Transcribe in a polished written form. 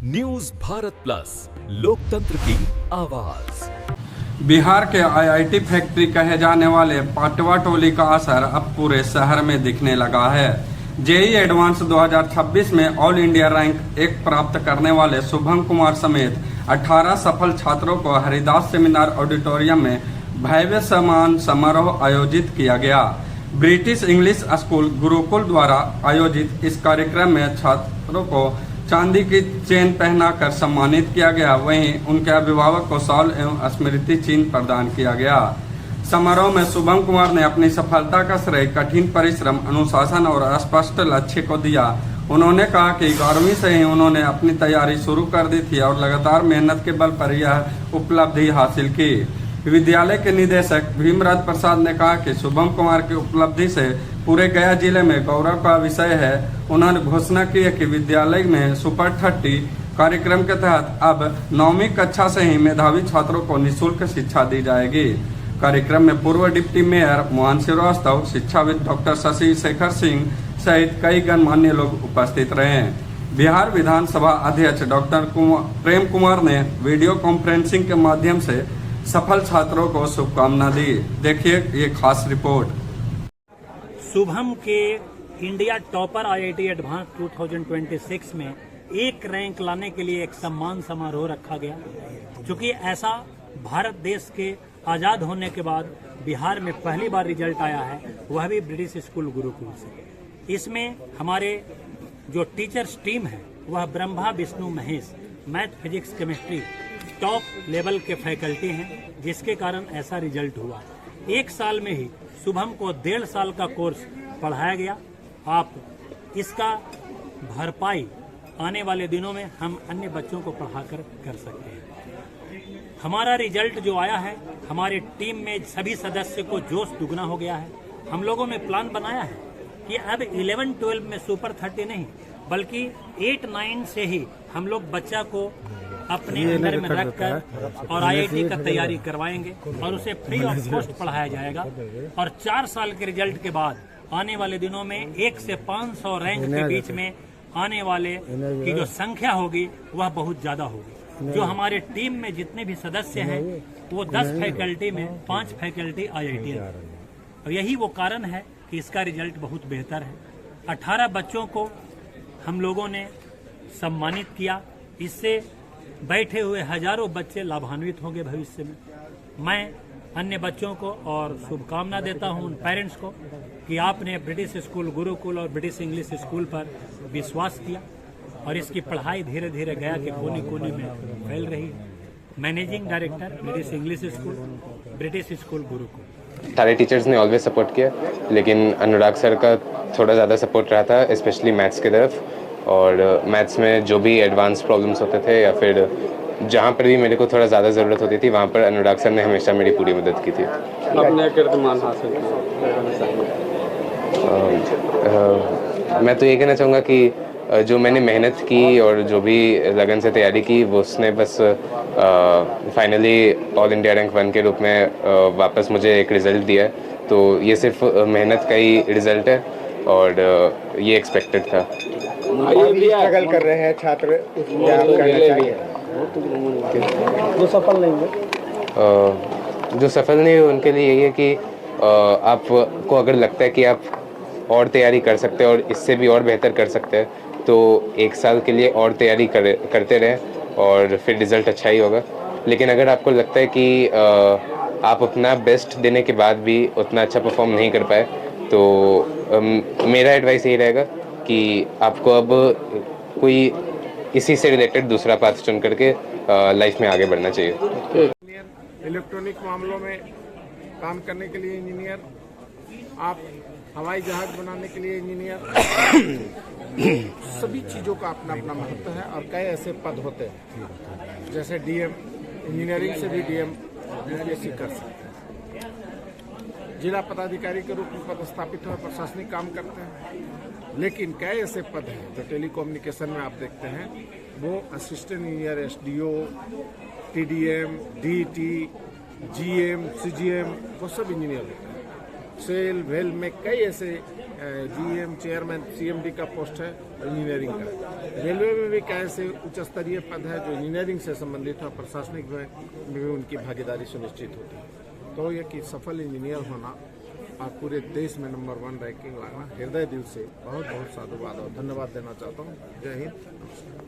News Bharat plus, लोकतंत्र की आवाज। बिहार के आईआईटी फैक्ट्री कहे जाने वाले पाटवा टोली का असर अब पूरे शहर में दिखने लगा है। जेईई एडवांस 2026 में ऑल इंडिया रैंक 1 प्राप्त करने वाले शुभम कुमार समेत 18 सफल छात्रों को हरिदास सेमिनार ऑडिटोरियम में भव्य सम्मान समारोह आयोजित किया गया। ब्रिटिश इंग्लिश स्कूल गुरुकुल द्वारा आयोजित इस कार्यक्रम में छात्रों को चांदी की चेन पहनाकर सम्मानित किया गया। वहीं उनके अभिभावक को शॉल एवं स्मृति चिन्ह प्रदान किया गया। समारोह में शुभम कुमार ने अपनी सफलता का श्रेय कठिन परिश्रम, अनुशासन और स्पष्ट लक्ष्य को दिया। उन्होंने कहा कि 11वीं से ही उन्होंने अपनी तैयारी शुरू कर दी थी और लगातार मेहनत के बल पर यह उपलब्धि हासिल की। विद्यालय के निदेशक भीमराज प्रसाद ने कहा कि शुभम कुमार की उपलब्धि से पूरे गया जिले में गौरव का विषय है। उन्होंने घोषणा की है कि विद्यालय में सुपर 30 कार्यक्रम के तहत अब 9वीं कक्षा से ही मेधावी छात्रों को निःशुल्क शिक्षा दी जाएगी। कार्यक्रम में पूर्व डिप्टी मेयर मोहन श्रीवास्तव, शिक्षाविद डॉक्टर शशि शेखर सिंह सहित कई गणमान्य लोग उपस्थित रहे। बिहार विधानसभा अध्यक्ष डॉक्टर प्रेम कुमार ने वीडियो कॉन्फ्रेंसिंग के माध्यम से सफल छात्रों को शुभकामना दी। देखिए ये खास रिपोर्ट। शुभम के इंडिया टॉपर आईआईटी एडवांस 2026 में 1 रैंक लाने के लिए एक सम्मान समारोह रखा गया। क्योंकि ऐसा भारत देश के आजाद होने के बाद बिहार में पहली बार रिजल्ट आया है, वह भी ब्रिटिश स्कूल गुरुकुल से। इसमें हमारे जो टीचर्स टीम है वह Brahma Vishnu Mahesh, math physics chemistry top level के फैकल्टी हैं, जिसके कारण ऐसा रिजल्ट हुआ। 1 साल में ही शुभम को 1.5 साल का कोर्स पढ़ाया गया। आप इसका भरपाई आने वाले दिनों में हम अन्य बच्चों को पढ़ाकर कर सकते हैं। हमारा रिजल्ट जो आया है, हमारे टीम में सभी सदस्य को जोश दुगना हो गया है। हम लोगों ने प्लान बनाया है कि अब 11-12 में सुपर 30 नहीं, बल्कि 8-9 से ही हम लोग बच्चा को अपने अंदर में रखकर और आईआईटी का तैयारी करवाएंगे और उसे फ्री ऑफ कॉस्ट पढ़ाया जाएगा। और 4 साल के रिजल्ट के बाद आने वाले दिनों में 1 से 500 रैंक के बीच में आने वाले की जो संख्या होगी वह बहुत ज्यादा होगी। जो हमारे टीम में जितने भी सदस्य हैं वो 10 फैकल्टी में 5 फैकल्टी आईआईटी है। और यही वो कारण है कि इसका रिजल्ट बहुत बेहतर है। 18 बच्चों को हम लोगों ने सम्मानित किया। इससे बैठे हुए हजारों बच्चे लाभान्वित होंगे भविष्य में। मैं अन्य बच्चों को और शुभकामना देता हूं उन पेरेंट्स को कि आपने ब्रिटिश स्कूल गुरुकुल और ब्रिटिश इंग्लिश स्कूल पर विश्वास किया और इसकी पढ़ाई धीरे धीरे गया के कोने कोने में फैल रही है। Managing director British English school, British school Gurukul. सारे टीचर्स ने ऑलवेज सपोर्ट किया, लेकिन अनुराग सर का थोड़ा ज़्यादा सपोर्ट रहा था, स्पेशली मैथ्स की तरफ। और मैथ्स में जो भी एडवांस प्रॉब्लम्स होते थे या फिर जहाँ पर भी मेरे को थोड़ा ज़्यादा ज़रूरत होती थी, वहाँ पर अनुराग सर ने हमेशा मेरी पूरी मदद की थी। अपने कीर्तिमान हासिल मैं तो ये कहना चाहूँगा कि जो मैंने मेहनत की और जो भी लगन से तैयारी की, वो उसने बस फाइनली ऑल इंडिया रैंक 1 के रूप में वापस मुझे एक रिज़ल्ट दिया है। तो ये सिर्फ मेहनत का ही रिज़ल्ट है और ये एक्सपेक्टेड था। अभी स्ट्रगल कर रहे हैं छात्र, क्या आप कहना चाहिए? जो सफल नहीं हुए, जो सफल नहीं हुए उनके लिए यही है कि आपको अगर लगता है कि आप और तैयारी कर सकते हैं और इससे भी और बेहतर कर सकते हैं, तो 1 साल के लिए और तैयारी करते रहें और फिर रिज़ल्ट अच्छा ही होगा। लेकिन अगर आपको लगता है कि आप अपना बेस्ट देने के बाद भी उतना अच्छा परफॉर्म नहीं कर पाए, तो मेरा एडवाइस यही रहेगा कि आपको अब कोई इसी से रिलेटेड दूसरा पाथ चुन करके लाइफ में आगे बढ़ना चाहिए। इलेक्ट्रॉनिक मामलों में काम करने के लिए इंजीनियर, आप हवाई जहाज बनाने के लिए इंजीनियर, सभी चीज़ों का अपना अपना महत्व है। और कई ऐसे पद होते हैं जैसे डीएम, इंजीनियरिंग से भी डीएम यूपीएससी कर सकते हैं। जिला पदाधिकारी के रूप में पदस्थापित हुए प्रशासनिक काम करते हैं। लेकिन कई ऐसे पद हैं जो टेलीकम्युनिकेशन में आप देखते हैं, वो assistant engineer, SDO, TDM, DT, GM, CGM, वो सब इंजीनियर होते हैं। सेल वेल में कई ऐसे GM चेयरमैन CMD का पोस्ट है इंजीनियरिंग का। रेलवे में भी कई ऐसे उच्च स्तरीय पद है जो इंजीनियरिंग से संबंधित है, प्रशासनिक में भी उनकी भागीदारी सुनिश्चित होती है। तो ये कि सफल इंजीनियर होना और पूरे देश में नंबर 1 रैंकिंग लाना हृदय दिल से बहुत बहुत साधुवाद और धन्यवाद देना चाहता हूँ। जय हिंद, नमस्कार।